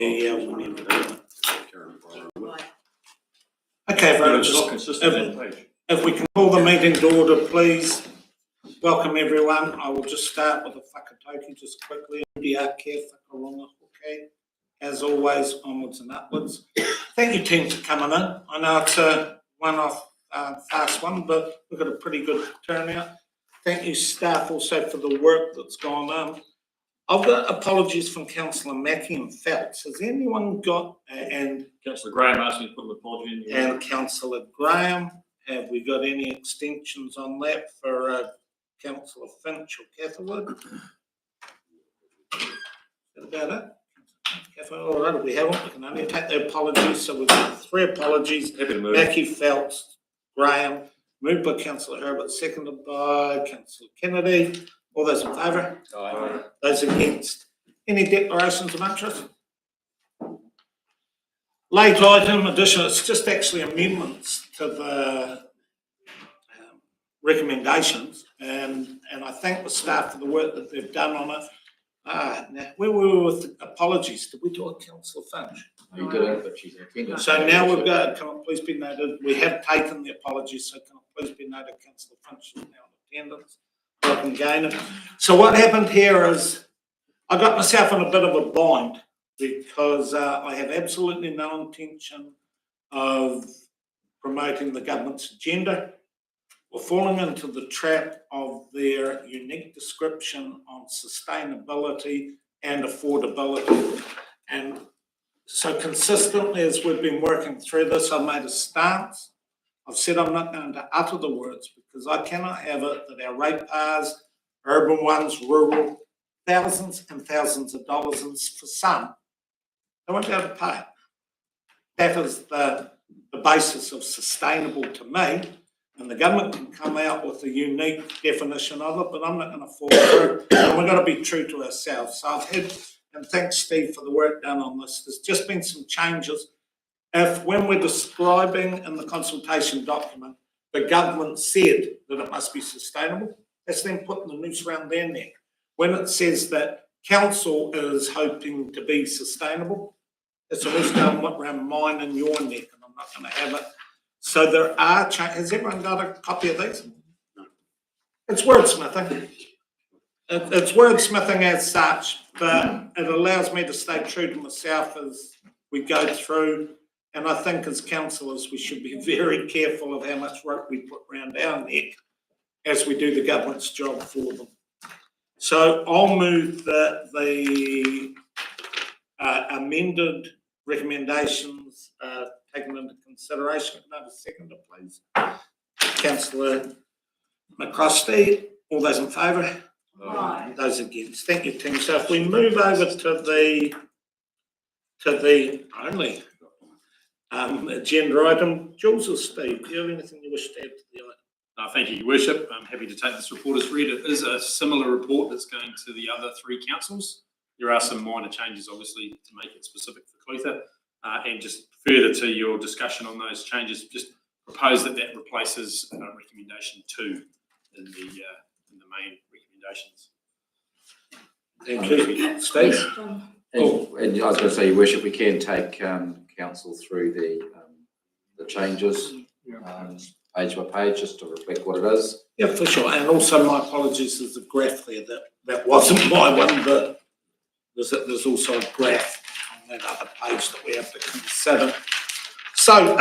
Yeah, we need to do it. Okay, folks, if we can call the meeting to order, please. Welcome, everyone. I will just start with a whakatauki just quickly. Okay. As always, onwards and upwards. Thank you, team, for coming in. I know it's a one-off fast one, but we've got a pretty good turnout. Thank you, staff, also for the work that's gone on. I've got apologies from Councillor Mackie and Phelps. Has anyone got, and Councillor Graham asked me to put an apology in. And Councillor Graham, have we got any extensions on that for Councillor Finch or Catherwood? Is that about it? All right, we haven't. We can only take the apologies. So we've got 3 apologies. Mackie, Phelps, Graham. Moved by Councillor Herbert, seconded by Councillor Kennedy. All those in favour? Aye. Those against? Any declarations of interest? Late item addition, it's just actually amendments to the recommendations, and I thank the staff for the work that they've done on it. Now, where we were with apologies, did we do a Councillor Finch? You did it, but she's attended. So now we've got, can it please be noted, we have taken the apologies, so can it please be noted Councillor Finch is now in attendance. Welcome, Gaynor. So what happened here is I got myself in a bit of a bind because I have absolutely no intention of promoting the government's agenda. We're falling into the trap of their unique description on sustainability and affordability. And so consistently as we've been working through this, I've made a stance. I've said I'm not going to utter the words because I cannot have it that our ratepayers, urban ones, rural, thousands and thousands of dollars, and for some, they won't be able to pay it. That is the basis of sustainable to me, and the government can come out with a unique definition of it, but I'm not going to fall through, and we've got to be true to ourselves. So I've had, and thanks Steve for the work done on this, there's just been some changes. If when we're describing in the consultation document, the government said that it must be sustainable, that's then putting the noose around their neck. When it says that council is hoping to be sustainable, it's a noose going around mine and your neck, and I'm not going to have it. So there are changes. Has everyone got a copy of these? No. It's wordsmithing. It's wordsmithing as such, but it allows me to stay true to myself as we go through. And I think as councillors, we should be very careful of how much rope we put around our neck as we do the government's job for them. So I'll move that the amended recommendations taken into consideration. Can I have a seconder, please? Councillor McCrosty. All those in favour? Aye. Those against? Thank you, team. So if we move over to the only agenda item, Jules or Steve, do you have anything you wish to add to the item? Thank you, Your Worship. I'm happy to take this report as read. It is a similar report that's going to the other 3 councils. There are some minor changes, obviously, to make it specific for Clutha. And just further to your discussion on those changes, just propose that replaces recommendation 2 in the main recommendations. Thank you, Steve. And I was going to say, Your Worship, we can take council through the changes page by page just to reflect what it is. Yeah, for sure. And also my apologies, there's a graph there that wasn't my one, but there's also a graph on that other page that we have to consider. So,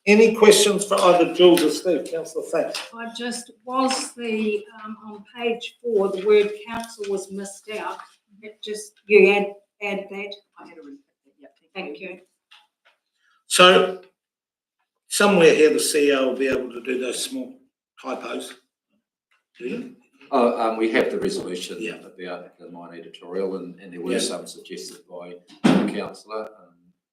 any questions for either Jules or Steve? Councillor Finch. I just was on page 4, the word council was missed out. It just, you add that. I had a read that. Yeah, thank you. So, somewhere here the CEO will be able to do those small typos. Do you? We have the resolution about the minor editorial, and there were some suggested by the councillor.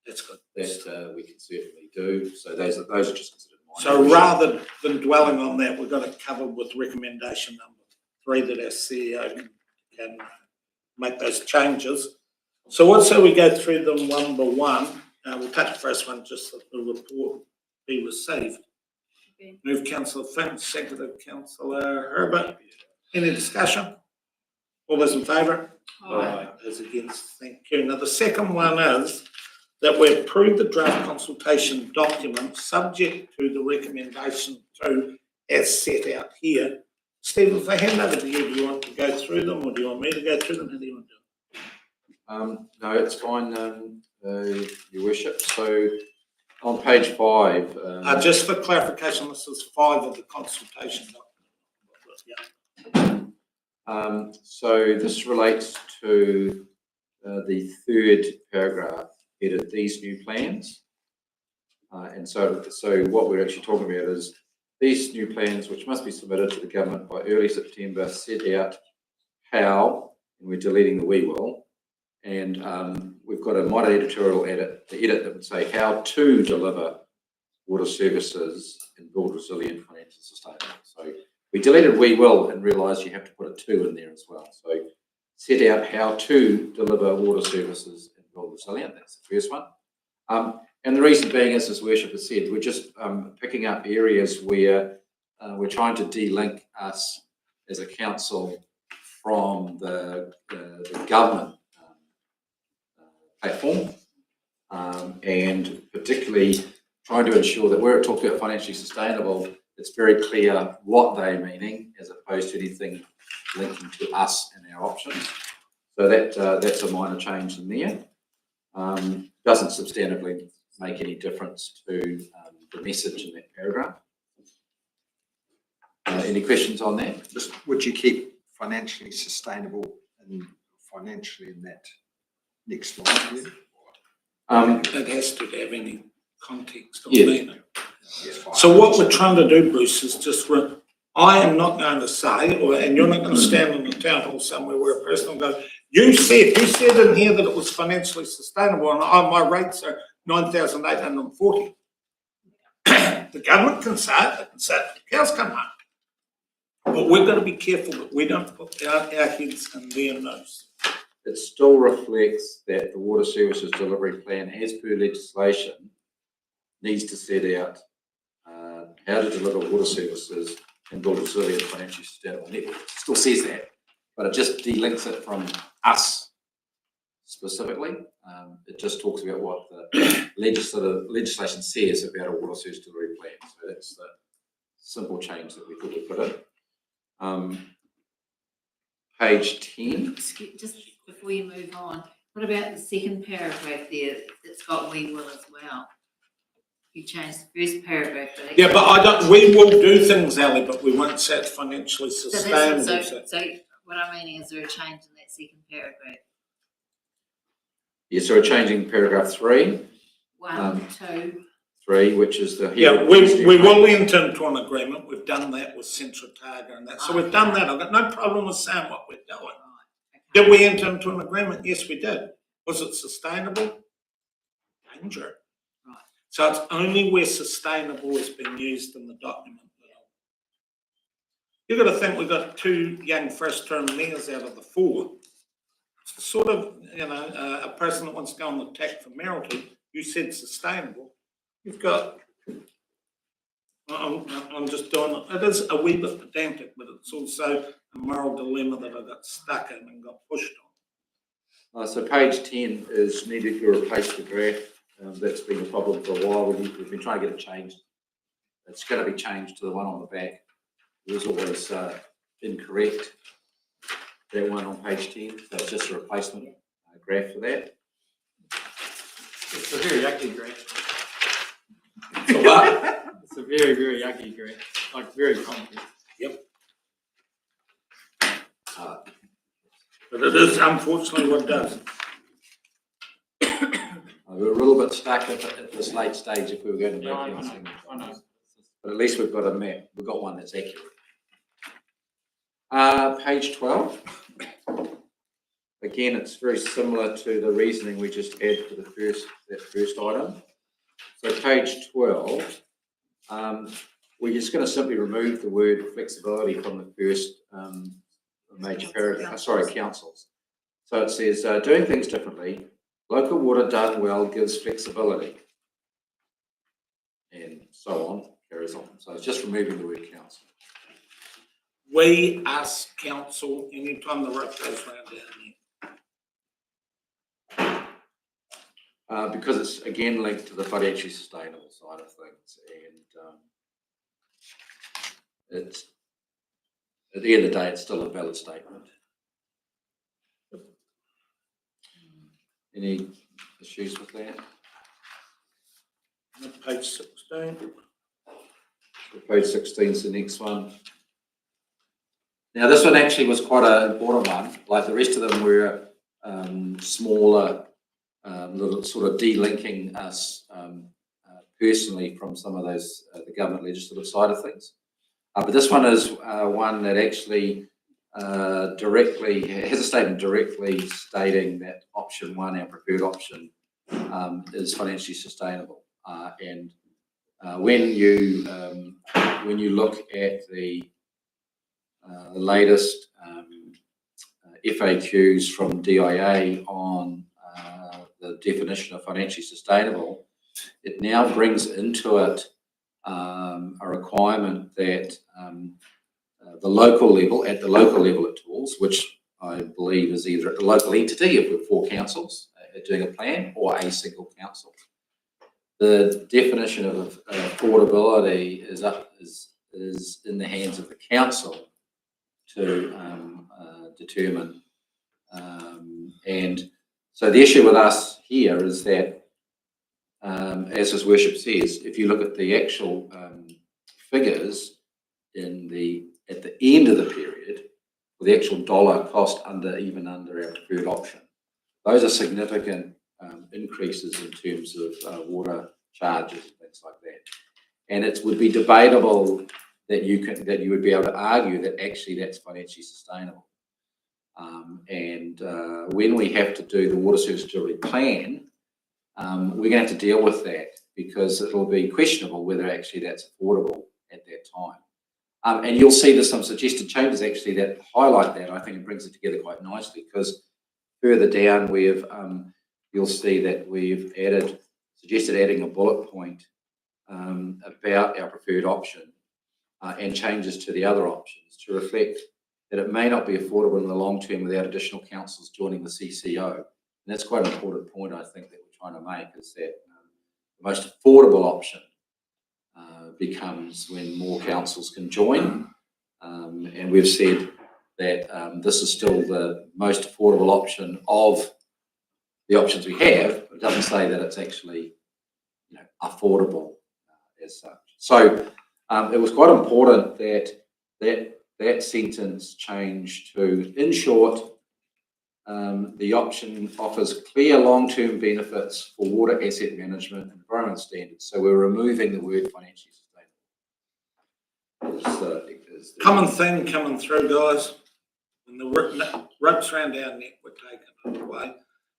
That's good. That we can certainly do. So those are just considered minor. So rather than dwelling on that, we've got to cover with recommendation number 3 that our CEO can make those changes. So what say we go through them one by one? We'll take the first one, just that the report be received. Okay. Move Councillor Finch, seconded Councillor Herbert. Any discussion? All those in favour? Those against, thank you. Now, the second one is that we approve the draft consultation document subject to the recommendation to as set out here. Steve, if I hand over to you, do you want to go through them or do you want me to go through them? How do you want to do it? No, it's fine, Your Worship. So on page 5. Just for clarification, this is 5 of the consultation document. Yeah. So this relates to the third paragraph, edit these new plans. And so what we're actually talking about is these new plans, which must be submitted to the government by early September, set out how, and we're deleting the we will, and we've got a minor editorial edit that would say how to deliver water services and build resilient financial sustainable. So we deleted we will and realised you have to put a to in there as well. So set out how to deliver water services and build resilient. That's the first one. And the reason being is, as Worship has said, we're just picking up areas where we're trying to de-link us as a council from the government platform, and particularly trying to ensure that where it talks about financially sustainable, it's very clear what they're meaning as opposed to anything linking to us and our options. So that's a minor change in there. Doesn't substantively make any difference to the message in that paragraph. Any questions on that? Just would you keep financially sustainable and financially in that next line? It has to have any context or Yeah. meaning. So what we're trying to do, Bruce, is just, I am not going to say, and you're not going to stand in the town hall somewhere where a person will go, you said in here that it was financially sustainable and my rates are 9,840. The government can say it, they can say it, the cows come home. But we've got to be careful that we don't put our heads in their nose. It still reflects that the water services delivery plan, as per legislation, needs to set out how to deliver water services and build a resilient financially sustainable network. It still says that, but it just delinks it from us specifically. It just talks about what the legislation says about a water service delivery plan. So that's the simple change that we thought we'd put in. Page 10. Just before you move on, what about the second paragraph there? It's got we will as well. You changed the first paragraph. Yeah, but we will do things, Ali, but we won't say it's financially sustainable. So what I'm meaning is there a change in that second paragraph? Yeah, so we're changing paragraph 3. 1, 2. 3, which is the... Yeah, we will enter into an agreement. We've done that with Central Targa and that. So we've done that. I've got no problem with saying what we're doing. Okay. Did we enter into an agreement? Yes, we did. Was it sustainable? Danger. Right. So it's only where sustainable has been used in the document. You've got to think we've got 2 young first-term mayors out of the 4. It's sort of, a person that wants to go on the tack for mayoralty, you said sustainable. You've got, I'm just doing it. It is a wee bit pedantic, but it's also a moral dilemma that I got stuck in and got pushed on. So page 10 is needed to replace the graph. That's been a problem for a while. We've been trying to get it changed. It's going to be changed to the one on the back. It was always incorrect. That one on page 10. So it's just a replacement graph for that. It's a very ugly graph. So what? It's a very, very ugly graph, like very complex. Yep. But it is unfortunately what it does. We're a little bit stuck at this late stage if we were going to make Yeah, anything. I know. But at least we've got a map. We've got one that's accurate. Page 12. Again, it's very similar to the reasoning we just had for that first item. So page 12, we're just going to simply remove the word flexibility from the first major paragraph. Councils. So it says, doing things differently, local water done well gives flexibility. And so on, carries on. So it's just removing the word council. We, us, council, anytime the rope goes round down here. because it's again linked to the financially sustainable side of things, and it's at the end of the day, it's still a valid statement. Any issues with that? Page 16. So page 16 is the next one. Now, this one actually was quite an important one. Like the rest of them were smaller, little sort of delinking us personally from some of those, the government legislative side of things. But this one is one that actually directly has a statement directly stating that option one, our preferred option, is financially sustainable. And when you look at the latest FAQs from DIA on the definition of financially sustainable, it now brings into it a requirement that at the local level it tools, which I believe is either at the local entity if we're 4 councils doing a plan or a single council. The definition of affordability is in the hands of the council to determine. And so the issue with us here is that, as His Worship says, if you look at the actual figures at the end of the period, for the actual dollar cost even under our preferred option, those are significant increases in terms of water charges and things like that. And it would be debatable that you would be able to argue that actually that's financially sustainable. When we have to do the water service delivery plan, we're going to have to deal with that because it'll be questionable whether actually that's affordable at that time. And you'll see there's some suggested changes actually that highlight that. I think it brings it together quite nicely because further down you'll see that we've suggested adding a bullet point about our preferred option and changes to the other options to reflect that it may not be affordable in the long term without additional councils joining the CCO. And that's quite an important point I think that we're trying to make, is that the most affordable option becomes when more councils can join. And we've said that this is still the most affordable option of the options we have, but it doesn't say that it's actually affordable as such. So it was quite important that sentence changed to, in short, the option offers clear long-term benefits for water asset management and environment standards. So we're removing the word financially sustainable. Common thing coming through, guys. When the ropes around our neck were taken away.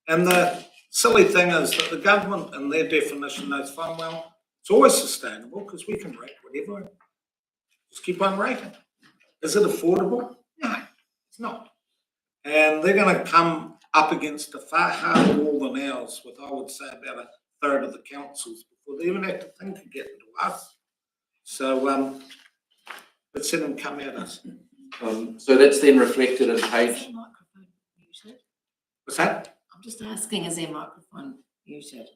And the silly thing is that the government, in their definition, knows fine well it's always sustainable because we can rate whatever. Just keep on rating. Is it affordable? No, it's not. And they're going to come up against a far harder wall than ours, with, I would say, about a third of the councils before they even have to think of getting to us. So let's see them come at us. So that's then reflected in Is page. their microphone muted? What's that? I'm just asking, is their microphone muted?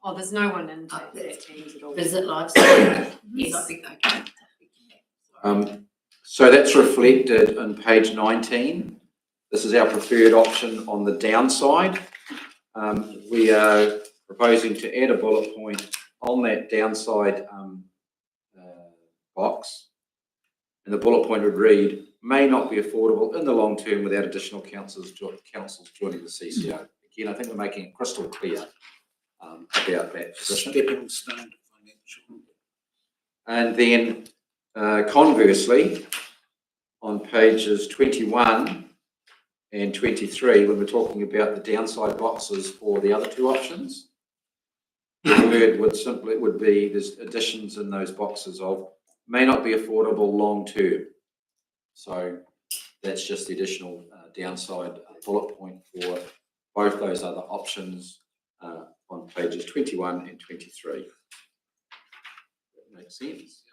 Oh, there's no one in Up their there. teams at all. Is it live stream? Yes. Okay. So that's reflected in page 19. This is our preferred option on the downside. We are proposing to add a bullet point on that downside box. And the bullet point would read, may not be affordable in the long term without additional councils joining the CCO. Again, I think we're making it crystal clear about that position. Stepping stone to financial. And then conversely, on pages 21 and 23, when we're talking about the downside boxes for the other 2 options, the word would be there's additions in those boxes of may not be affordable long term. So that's just the additional downside bullet point for both those other options on pages 21 and 23. That makes sense.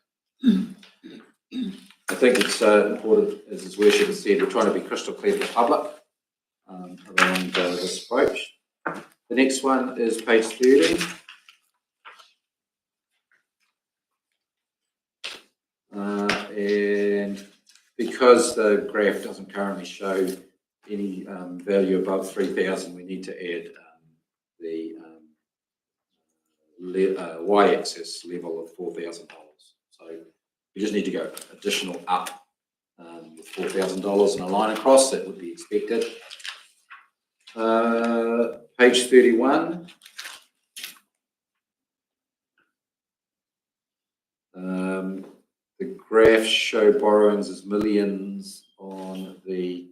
I think it's important, as His Worship has said, we're trying to be crystal clear to the public around this approach. The next one is page 30. And because the graph doesn't currently show any value above 3,000, we need to add the y-axis level of $4,000. So we just need to go additional up with $4,000 and a line across. That would be expected. Page 31. The graphs show borrowings as millions on the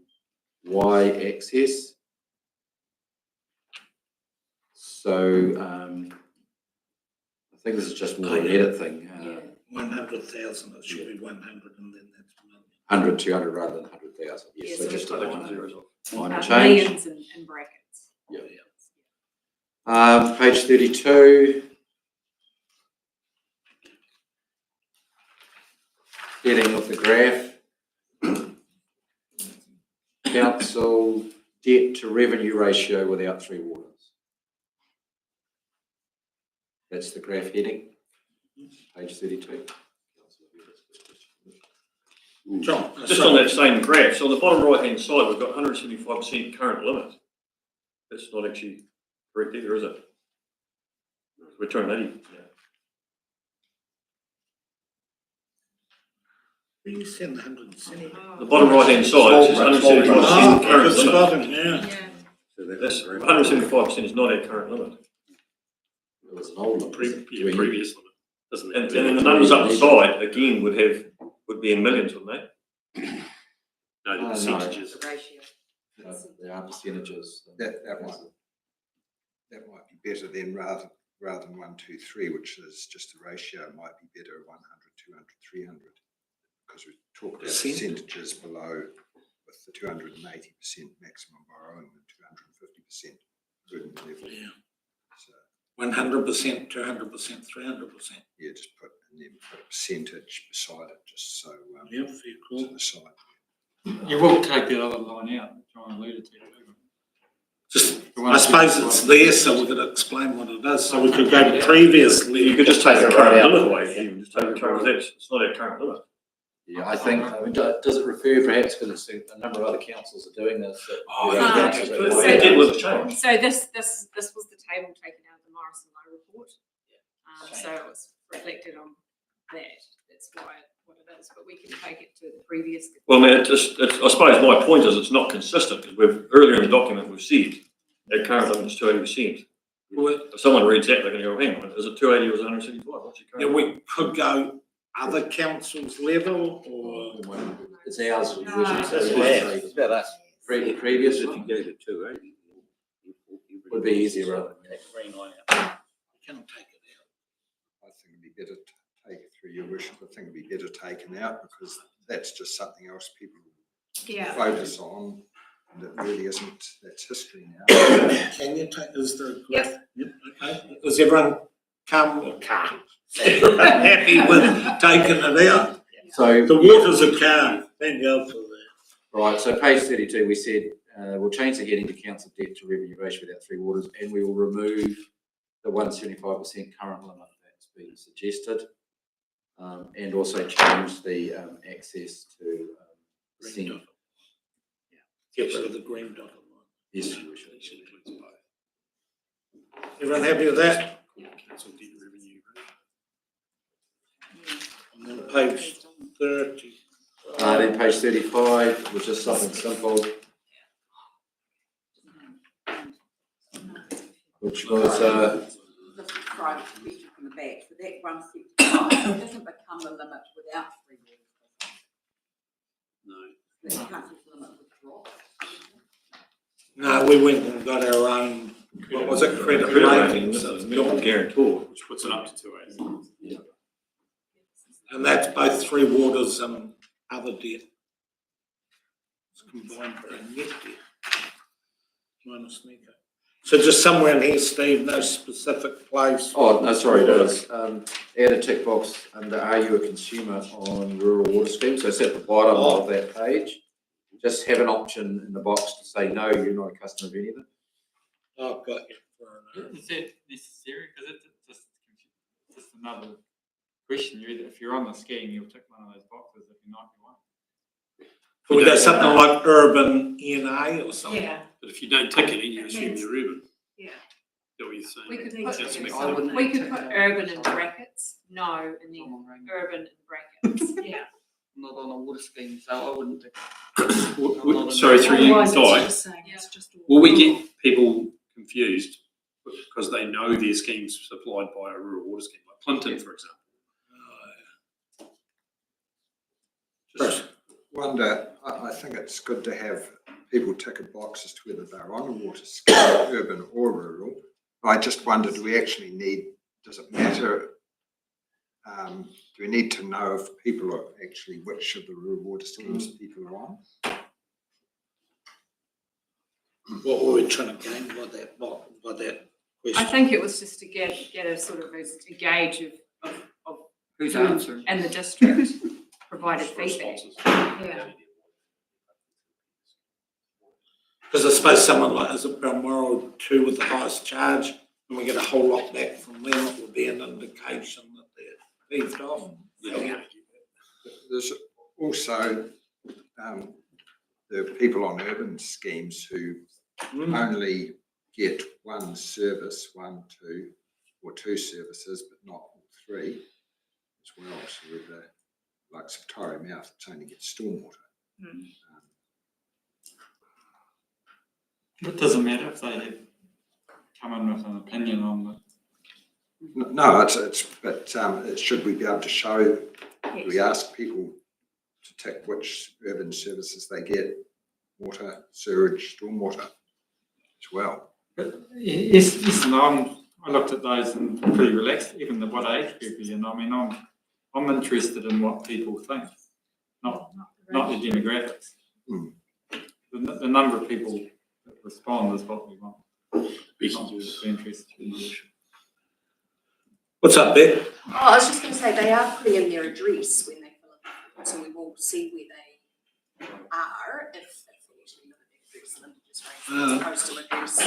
y-axis. So I think this is just more an edit thing. 100,000, it should be 100 and then that's million. 100, 200 rather than 100,000. Yes, Yes, so so just a minor change. Millions in brackets. Yeah. Page 32. Heading of the graph. Council debt to revenue ratio without 3 waters. That's the graph heading. Page 32. John, Just on that same graph, so on the bottom right-hand side, we've got 175% current limit. That's not actually correct either, is it? We're 280. Where you send 170? The bottom right-hand side says 175% current It's limit. bottom, yeah. That's 175% is not our current limit. It was an old one. Previous limit, doesn't And it? then the numbers up the side, again, would be in millions, wouldn't they? No, the No. percentages. There are percentages. That might be better then rather than 1, 2, 3, which is just a ratio, it might be better 100, 200, 300. Because we talked about percentages below with the 280% maximum borrowing and 250% burden level. Yeah. So 100%, 200%, 300%. yeah, just put a percentage beside it, just so Yeah, fair call. to the side. You will take that other line out and try and lead it to it. Just, I suppose it's there so we could explain what it is. So we could go previously. You could just take the Right current out. limit away. You can just take the current, it's not our current limit. Yeah, I mean, does it refer perhaps because a number of other councils are doing this? Oh, That yeah. councils are But doing it it. was a change. So this was the table taken out of the Morrison Low report. So it was reflected on that. That's why what it is, but we can take it to the previous. Well, I mean, I suppose my point is it's not consistent because earlier in the document we've said our current limit is 280%. If someone reads that, they're going to go, hang on, is it 280 or is it 175? What's your Yeah, current? we could go other councils level or. It's ours. No. It's about us. Previous If you go to 280. would be easier rather than that. We can take it out. I think it'd be better to take it through your wish. I think it'd be better taken out because that's just something else people Yeah. focus on. And it really isn't, that's history now. Can you take, is there? Yep. Okay. Is everyone happy with taking it out? So, The waters are calm. Thank God for that. right, so page 32, we said we'll change the heading to council debt to revenue ratio without 3 waters, and we will remove the 175% current limit that's been suggested, and also change the access to Green percent. dot. Yeah. So the green dot. Yes. Everyone happy with that? Council debt revenue. And then page 30. Then page 35 was just something simple, which was Just private question from the back, so that 165 doesn't become a limit without 3 years. No. The council's limit would drop. No, we went and got our own, what was it, credit Credit rating. rating, this So is it's minimum guarantor. Which puts it up to 280. And that's both 3 waters and other debt. It's combined for a net debt. Minus Nico. So just somewhere in here, Steve, no specific place. oh, no, sorry, it is. Add a tick box under are you a consumer on rural water scheme? So it's at the bottom of that page. Just have an option in the box to say, no, you're not a customer of any of them. Oh, got you. Is that necessary? Because it's just another question. If you're on the scheme, you'll tick one of those boxes. If you're not, you won't. Could we go something like urban NA or something? Yeah, But if you don't tick it, you assume you're urban. yeah. Is that what you're saying? We could That's put, mixed I up. wouldn't we could take put that. urban in brackets, no, and then urban in brackets. Yeah. Not on a water scheme, so I wouldn't. Sorry, through you, Otherwise, it's Di. just saying it's just all- Will we get people confused because they know their scheme's supplied by a rural water scheme, like Clinton, for example? Just- Wonder, I think it's good to have people tick a box as to whether they're on a water scheme, urban or rural. I just wonder, do we actually need, does it matter? Do we need to know if people are actually, which of the rural water schemes people are on? What were we trying to gain by that I question? think it was just to get a sort of a gauge of Who's answering? and the district provided feedback. responses. Yeah. Because I suppose someone like, is it Balmoral 2 with the highest charge, and we get a whole lot back from them, it would be an indication that they're peeved off. Yeah. There's also the people on urban schemes who only get one service, 1, 2, or 2 services, but not all 3 as well. So with the likes of Torrey Mouth, it's only get stormwater. It doesn't matter if they have come in with an opinion on it. No, but should we be able to show, we ask people to tick which urban services they get, water, sewage, stormwater as well. But yes, and I looked at those and pretty relaxed, even the what age group you're in. I mean, I'm interested in what people think, not the demographics. The number of people that respond is what we want. Not just the interest in the issue. What's up, Beck? Oh, I was just going to say, they are putting in their address when they fill it out, so we will see where they are if they actually live at their address, and just range postal address, it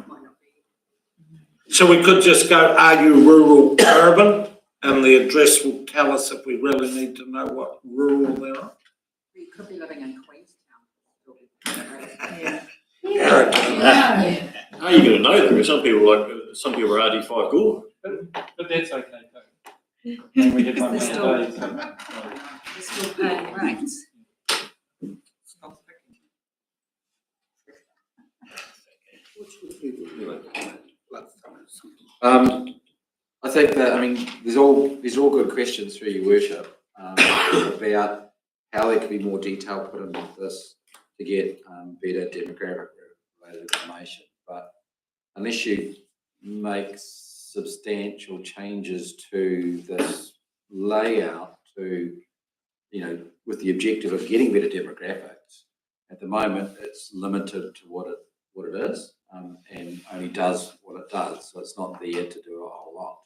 might not be. So we could just go, are you rural, urban? And the address will tell us if we really need to know what rural they're on. You could be living in Queenstown. Yeah. How are you going to know that? Because some people are RD5 Gore. But that's okay too. And we have one They're still- day, so, They're still paying rates. I think that, I mean, these all good questions through your worship, about how there could be more detail put into this to get better demographic related information. But unless you make substantial changes to this layout to, with the objective of getting better demographics, at the moment it's limited to what it is, and only does what it does. So it's not there to do a whole lot.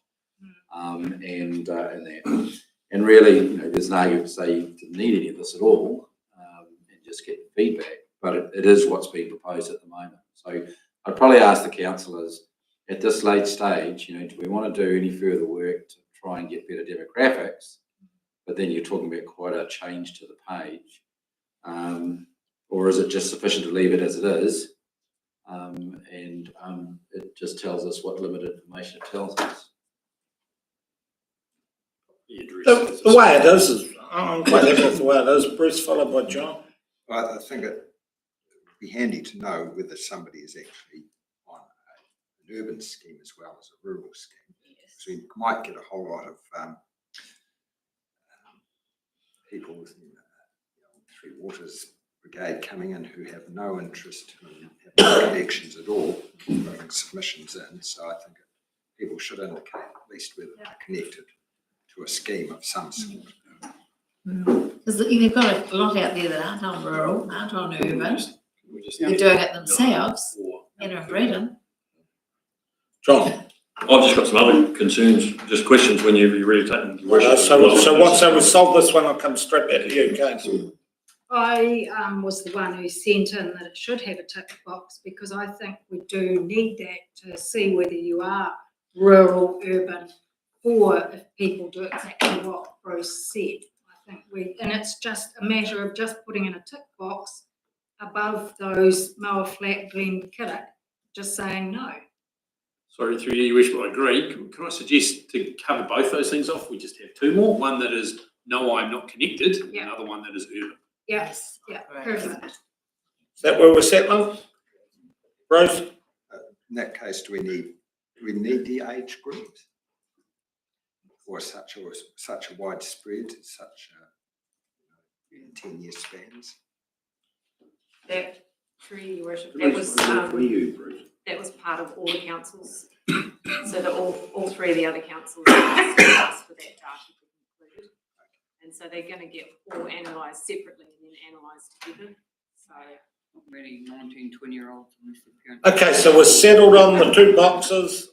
And really, there's an argument to say you didn't need any of this at all, and just get feedback. But it is what's being proposed at the moment. So I'd probably ask the councillors at this late stage, do we want to do any further work to try and get better demographics? But then you're talking about quite a change to the page, or is it just sufficient to leave it as it is? And it just tells us what limited information it tells us. The way it is, I'm quite happy with the way it is. Bruce, followed by John. I think it would be handy to know whether somebody is actually on an urban scheme as well as a rural scheme. Because we might get a whole lot of people with Three Waters Brigade coming in who have no interest and have no connections at all, putting submissions in. So I think people should indicate at least whether they're connected to a scheme of some sort. Because you've got a lot out there that aren't on rural, aren't on urban, they're doing it themselves, and are bred. John. I've just got some other concerns, just questions when you're really taking your worship. So we solve this one, I'll come straight back to you, Kate. I was the one who sent in that it should have a tick box because I think we do need that to see whether you are rural, urban, or if people do exactly what Bruce said. I think and it's just a matter of just putting in a tick box above those mower flat Glen Kiddock, just saying no. Sorry, through you, wish, but I agree. Can I suggest to cover both those things off, we just have two more? One that is, no, I'm not connected, and Yeah. another one that is urban. Yes, yeah, perfect. Is that where we're settling? Bruce? In that case, do we need the age group? Or such a widespread, such a 10-year spans? That, through your worship, that was, that was part of all the councils. So that all three of the other councils asked for that data to be included. And so they're going to get all analysed separately and then analysed together. So Not really 19, 20-year-olds. Okay, so we're settled on the two boxes,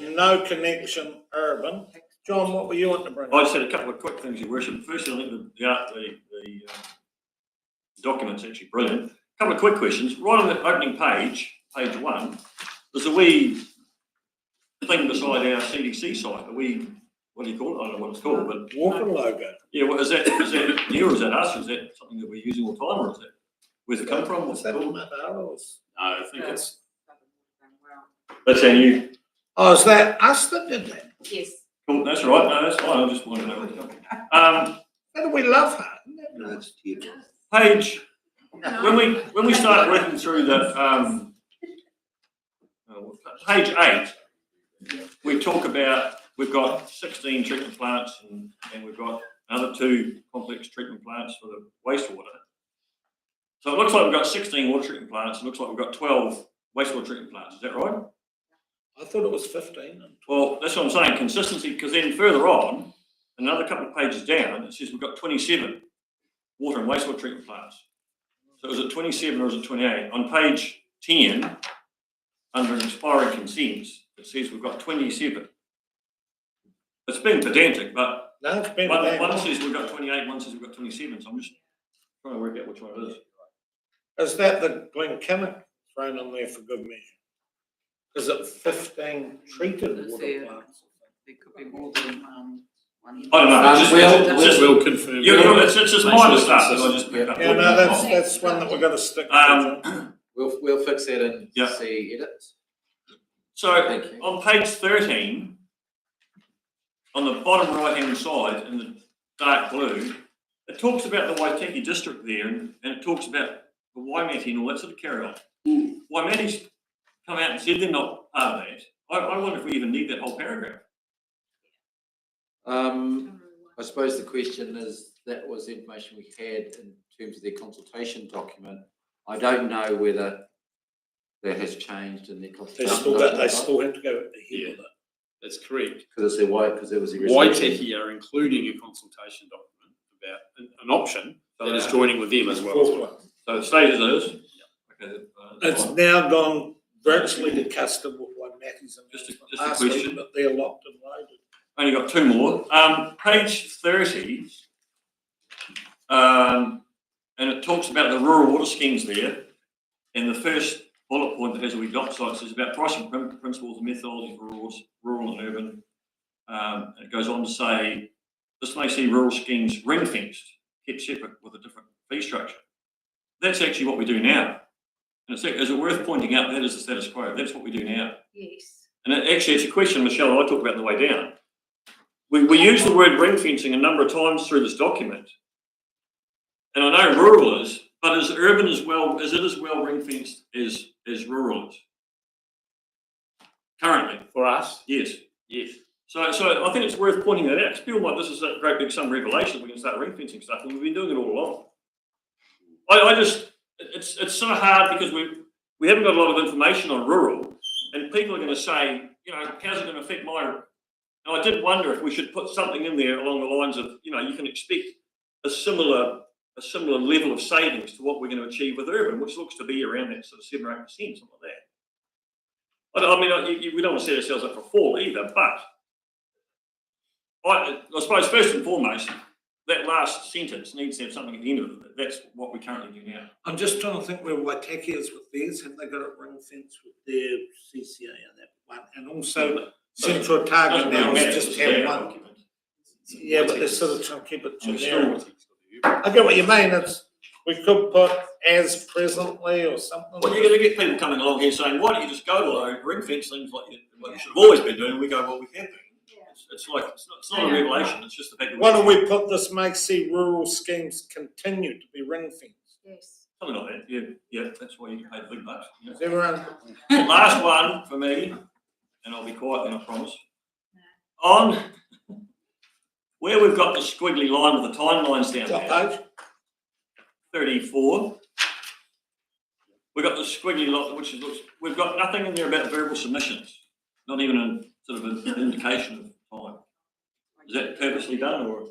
no connection, urban. John, what were you wanting to bring up? I just had a couple of quick things, Your Worship. Firstly, I think the document's actually brilliant. A couple of quick questions. Right on the opening page, page 1, there's a wee thing beside our CDC site. What do you call it? I don't know what it's called, but Water logo. yeah, what is that you or is that us? Or is that something that we're using all the time, or is that where's it come from? What's Is that called? Matt? I think it's, That's our new. Oh, is that us that did that? yes. Cool, that's right. No, that's fine. I just wanted to know where it's coming from. How do we love her? No, it's tier. Page, when we start working through the page 8, we talk about we've got 16 treatment plants and we've got another 2 complex treatment plants for the wastewater. So it looks like we've got 16 water treatment plants. It looks like we've got 12 wastewater treatment plants. Is that right? I thought it was 15. Well, that's what I'm saying, consistency, because then further on, another couple of pages down, it says we've got 27 water and wastewater treatment plants. So is it 27 or is it 28? On page 10, under expiring consents, it says we've got 27. It's been pedantic, but No, it's been one says we've got 28, one says we've got 27, so I'm just trying to work out which one it is. Is that the Glen Kiddock thrown in there for good measure? Is it 15 treated That's water it. plants? There could be more than one. I don't know, it's just, we'll confirm. it's just minor stuff that I just picked up. Yeah, no, that's one that we've got to stick to. We'll fix that in Yeah. see edits. So Thank you. on page 13, on the bottom right-hand side in the dark blue, it talks about the Waitaki district there and it talks about the Waimati and all that sort of carry on. Waimati's come out and said they're not part of that. I wonder if we even need that whole paragraph. I suppose the question is, that was the information we had in terms of their consultation document. I don't know whether that has changed in their They consultation. still have to go ahead with it. That's correct. Because it's because there was a resolution. Waitaki are including a consultation document about an option that is joining with them as well. So it stays as it is. Okay, that's It's fine. now gone virtually to custom with Waimati's and Just a last question. week, but they're locked and loaded. Only got 2 more. Page 30, and it talks about the rural water schemes there. And the first bullet point that has a wee dot site says about pricing principles and methodology for rural and urban. It goes on to say, this may see rural schemes ring-fenced, kept separate with a different fee structure. That's actually what we do now. And is it worth pointing out that is the status quo? That's what we do now. Yes. And actually, it's a question Michelle and I talked about on the way down. We use the word ring fencing a number of times through this document. And I know rural is, but is urban as well, is it as well ring fenced as rural is? Currently. For us? Yes. So I think it's worth pointing that out. Because people might, this is a great big some revelation, we can start ring fencing stuff, and we've been doing it all along. It's so hard because we haven't got a lot of information on rural, and people are going to say, how's it going to affect my? And I did wonder if we should put something in there along the lines of, you can expect a similar level of savings to what we're going to achieve with urban, which looks to be around that sort of 7 or 8%, something like that. I mean, we don't want to set ourselves up for a fall either, but I suppose first and foremost, that last sentence needs to have something at the end of it. That's what we currently do now. I'm just trying to think where Waitaki is with theirs. Have they got it ring fence with their CCA and that one? And also Central Target now is just have one. Yeah, but they're sort of trying to keep it generic. I get what you mean. It's, we could put as presently or something. Well, you're going to get people coming along here saying, why don't you just go to those ring fence things like you should have always been doing? And we go, well, we have been. It's like, it's not a revelation, it's just the fact that. Why don't we put this make see rural schemes continue to be ring fenced? Yes. Something like that, yeah, that's why you can pay the big bucks. Is everyone? The last one for me, and I'll be quiet then, I promise. On where we've got the squiggly line with the timelines down What there, page? 34. We've got the squiggly line, which is, we've got nothing in there about verbal submissions, not even a sort of an indication of time. Is that purposely done, or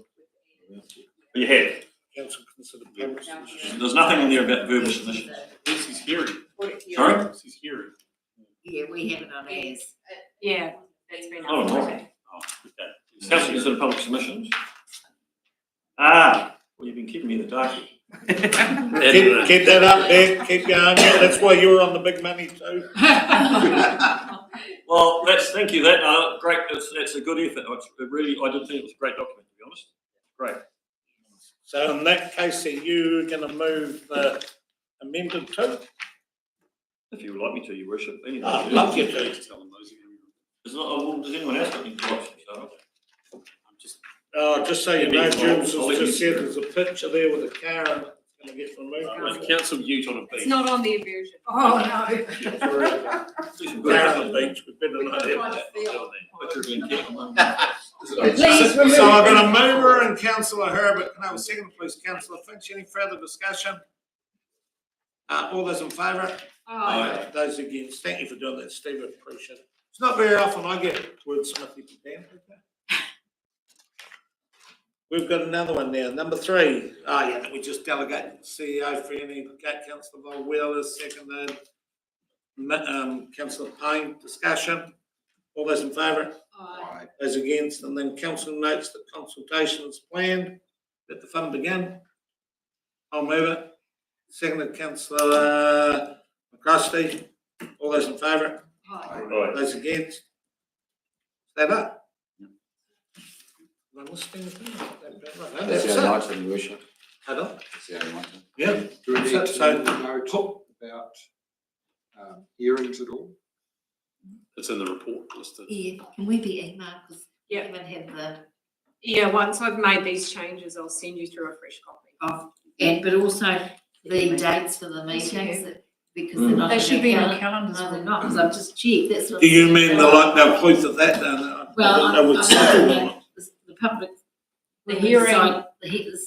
you have? Council consider purpose. There's nothing in there about verbal submissions. This is hearing. Sorry? This is hearing. Yeah, we have it on ours. Yeah, that's been. Oh, no. Oh, okay. Council consider public submissions. Ah, well, you've been keeping me in the dark. Keep that up, Dick. Keep going. Yeah, that's why you were on the big money too. Well, thank you. Great. That's a good effort. I did think it was a great document, to be honest. Great. So in that case, are you going to move the amended to? If you would like me to, Your Worship. Anyway, I'd love you to. Does anyone else got any thoughts? Just so you know, Jules has just said there's a picture there with a car and it's going to get removed. Council Ute on a It's beach. not on the version. Oh, no. Car on the beach, we better not have that. Please remove So I've got a mover and councillor Herbert. Can I have a second, please? Councillor Finch, any further discussion? All those in favour? Aye. Those against? Thank you for doing that, Steve. I appreciate it. It's not very often I get wordsmithy to Dan. We've got another one now, number 3. Yeah, we just delegate the CEO for any, Councillor Wheeler, seconded. Councillor Payne, discussion. All those in favour? Aye. Those against, and then council notes that consultation is planned. Let the fun begin. I'll move it. Seconded, Councillor McCrusty. All those in favour? Aye. Those against? Is that up? Am I listening to you? That's the only item, Your Worship. Pardon? That's the only item. Yeah. Do we need to So- note about hearings at all? It's in the report listed. Yeah, can we be emailed, because we Yeah. haven't had the, Yeah, once I've made these changes, I'll send you through a fresh copy. but also the dates for the meetings, because they're not. They in should our be in our calendar. calendars. No, they're not, because I've just checked, that's what. Do you mean they'll include that then? Well, I would say. the public. The hearing- The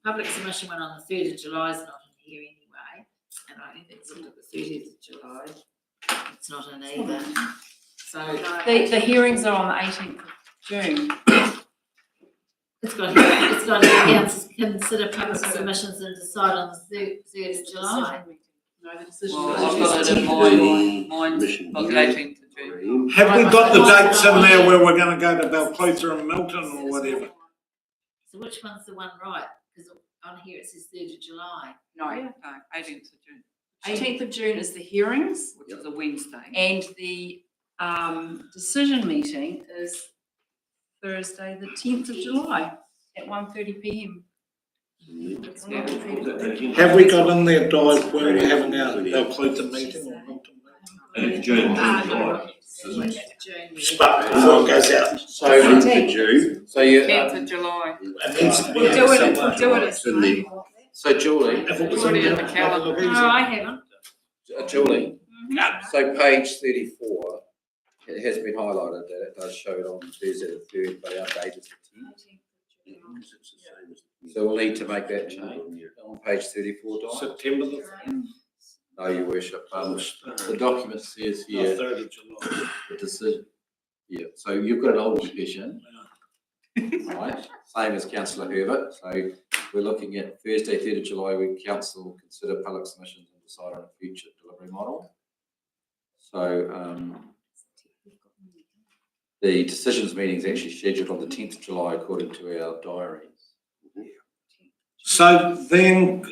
public submission one on the 3rd of July is not in here anyway, and I think it's looked at the 30th of July, it's not in either, so. The hearings are on the 18th of June. It's got council consider public submissions and decide on the 3rd of July. No, the decision. Well, I've got it in mine's on the 18th of June. Have we got the dates in there where we're going to go to Balclutha and Milton or whatever? So which one's the one right? Because on here it says 3rd of July. No, 18th of June, 18th of June is the hearings, which is a Wednesday. and the decision meeting is Thursday, the 10th of July at 1:30 p.m. Have we got in there, Di, where we're having our Balclutha meeting or Milton meeting? June. But before it goes out. So you, 10th of July. It needs to be We'll do it, somewhere. we'll do it as. so Julie, If it was It's already in the there, calendar. that'd look No, I haven't. Julie, so page 34, it has been highlighted that it does show it on Thursday the 3rd, but our date is the 10th. So we'll need to make that change on page 34, easy. Di. September the 3rd. No, Your Worship, the document says here, 3rd of July. the decision. Yeah, so you've got an old petition, right? Same as Councillor Herbert, so we're looking at Thursday, 3rd of July, when council will consider public submissions and decide on a future delivery model. So, the decisions meeting is actually scheduled on the 10th of July according to our diaries. So then,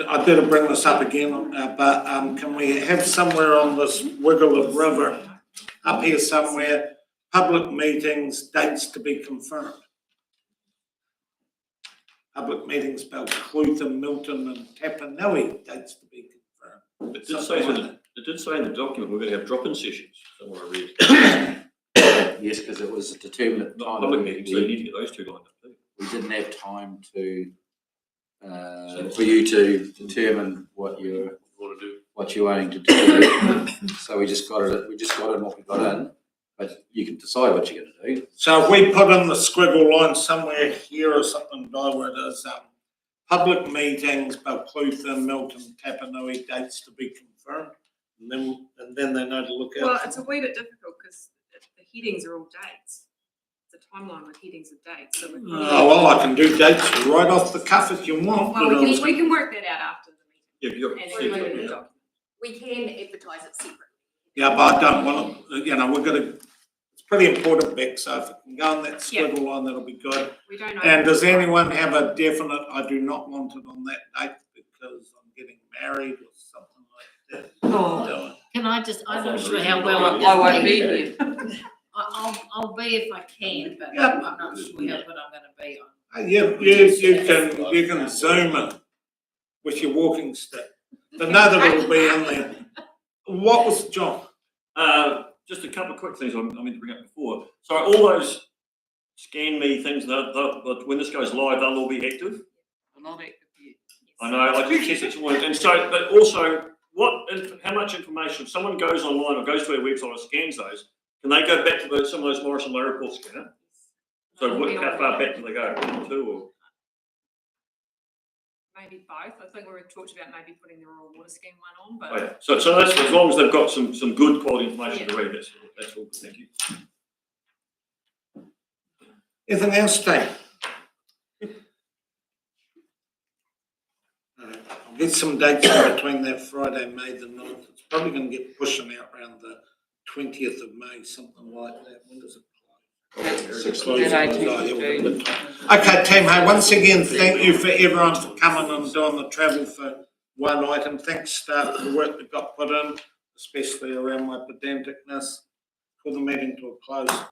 I better bring this up again, but can we have somewhere on this wiggle of river, up here somewhere, public meetings, dates to be confirmed? Public meetings spelled Clutha, Milton and Tapanui, dates to be confirmed. It did say in the document we're going to have drop-in sessions, somewhere I read. Yes, because it was determined at the Not time. public meetings, so you need to get those two lined up too. We didn't have time to, for you to determine what you're aiming to do. So we just got in what we got in, but you can decide what you're going to do. So if we put in the squiggle line somewhere here or something, where it is, public meetings, spelled Clutha, Milton, Tapanui, dates to be confirmed, and then they know to look out. Well, for it's a wee bit difficult because the headings are all dates. It's a timeline with headings of dates, so we can. Oh, well, I can do dates right off the cuff if you want. Well, but we can work that out after the meeting. Yeah, you've And got then put it in the to document. We can advertise it separately. Yeah, but I don't want to, it's pretty important, Beck, so if it can go on that Yeah. squiggle line, that'll be good. We don't know. And does anyone have a definite, I do not want it on that date because I'm getting married or something like that? Oh, can I just, I'm not sure how well I'm I won't gonna be be. here. I'll be if I can, but Yeah. I'm not sure how good I'm gonna be on. You can zoom it with your walking stick. But know that it'll be in there. What was, John? just a couple of quick things I meant to bring up before. So all those scan me things, that when this goes live, they'll all be active. I'm not active yet. I know, I just test it tomorrow. And so, but also, how much information, if someone goes online or goes to our website or scans those, can they go back to some of those Morrison Low reports scanner? So how far back do they go? 1 or 2 or? Maybe both. I think we were talked about maybe putting the rural water scheme one on, but. Oh, yeah. So that's, as long as they've got some good quality information to read, that's all good, thank you. Anything else, Dave? I'll get some dates in between that Friday, May the 9th. It's probably going to get pushing out around the 20th of May, something like that. When does it close? Okay, team, hey, once again, thank you for everyone for coming and doing the travel for one item. Thanks, staff, for the work that got put in, especially around my pedanticness. Put the meeting to a close.